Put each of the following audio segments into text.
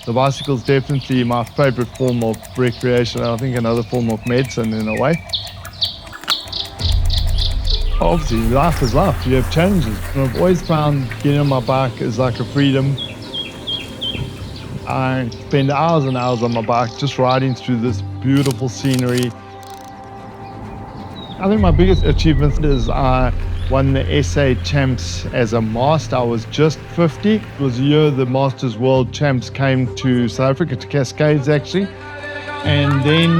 The bicycle is definitely my favorite form of recreation. I think another form of medicine in a way. Obviously, life is life. You have challenges. And I've always found getting on my bike is like a freedom. I spend hours and hours on my bike just riding through this beautiful scenery. I think my biggest achievement is I won the SA Champs as a master. I was just 50. It was the year the Masters World Champs came to South Africa, to Cascades actually. And then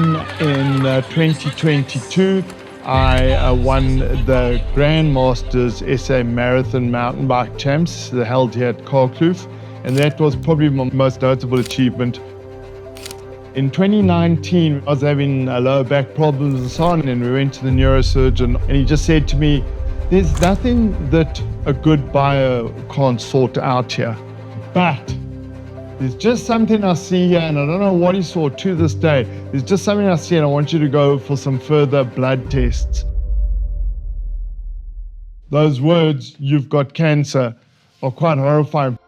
in 2022, I won the Grand Masters SA Marathon Mountain Bike Champs, held here at Kaapkloof, and that was probably my most notable achievement. In 2019, I was having lower back problems and so on, and we went to the neurosurgeon, and he just said to me, there's nothing that a good bio can't sort out here, but there's just something I see here, and I don't know what he saw to this day. There's just something I see, and I want you to go for some further blood tests. Those words, "you've got cancer," are quite horrifying.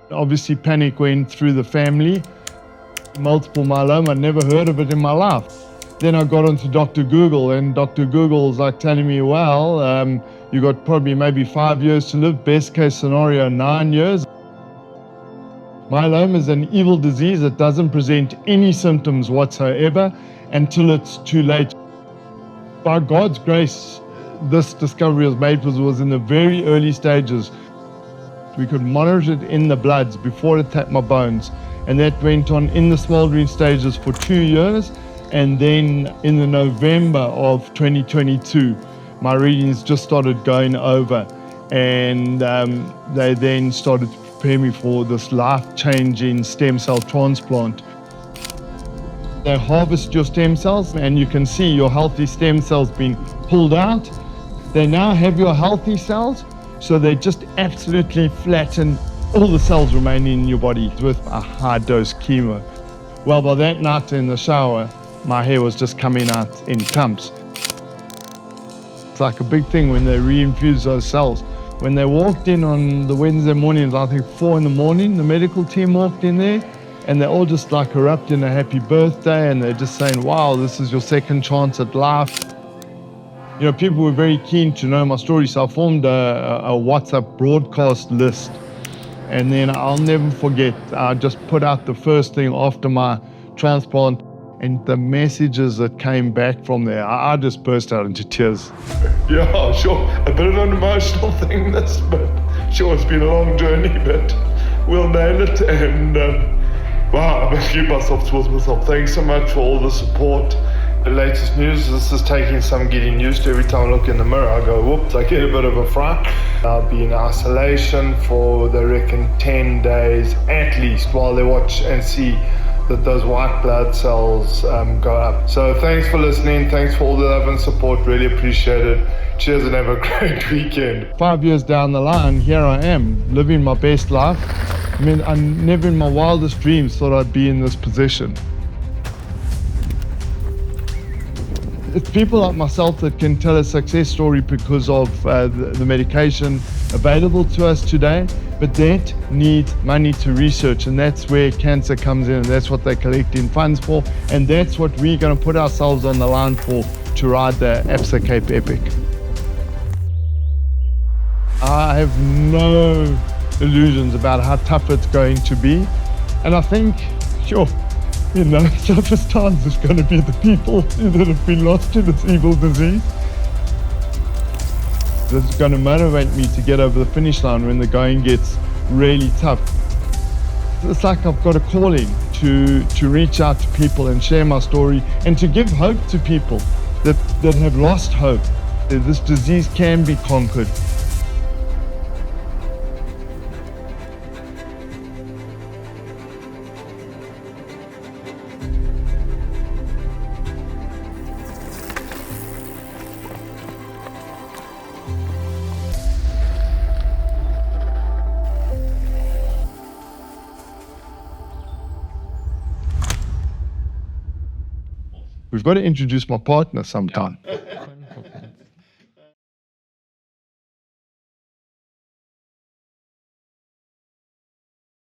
Obviously, panic went through the family. Multiple myeloma, I'd never heard of it in my life. Then I got onto Dr. Google, and Dr. Google's like telling me, well, you got probably maybe 5 years to live, best case scenario, 9 years. Myeloma is an evil disease that doesn't present any symptoms whatsoever until it's too late. By God's grace, this discovery was made was in the very early stages. We could monitor it in the bloods before it attacked my bones, and that went on in the smoldering stages for 2 years. And then in the November of 2022, my readings just started going over, and they then started to prepare me for this life-changing stem cell transplant. They harvest your stem cells, and you can see your healthy stem cells being pulled out. They now have your healthy cells, so they just absolutely flatten all the cells remaining in your body with a high-dose chemo. Well, by that night in the shower, my hair was just coming out in clumps. It's like a big thing when they reinfuse those cells. When they walked in on the Wednesday mornings, I think 4 in the morning, the medical team walked in there, and they all just like erupted in a happy birthday, and they're just saying, wow, this is your second chance at life. You know, people were very keen to know my story, so I formed a WhatsApp broadcast list. And then I'll never forget, I just put out the first thing after my transplant, and the messages that came back from there, I just burst out into tears. Yeah, sure, a bit of an emotional thing this, but sure, it's been a long journey, but we'll nail it. And wow, I must keep myself towards myself. Thanks so much for all the support. The latest news, this is taking some getting used to. Every time I look in the mirror, I go, whoops, I get a bit of a fright. I'll be in isolation for, they reckon, 10 days at least, while they watch and see that those white blood cells go up. So thanks for listening. Thanks for all the love and support. Really appreciate it. Cheers and have a great weekend. 5 years down the line, here I am, living my best life. I mean, I never in my wildest dreams thought I'd be in this position. It's people like myself that can tell a success story because of the medication available to us today, but that needs money to research, and that's where CANSA comes in, and that's what they're collecting funds for, and that's what we're going to put ourselves on the line for, to ride the Absa Cape Epic. I have no illusions about how tough it's going to be, and I think, sure, in the toughest times, it's going to be the people that have been lost to this evil disease. That's going to motivate me to get over the finish line when the going gets really tough. It's like I've got a calling to reach out to people and share my story, and to give hope to people that have lost hope. This disease can be conquered. We've got to introduce my partner sometime.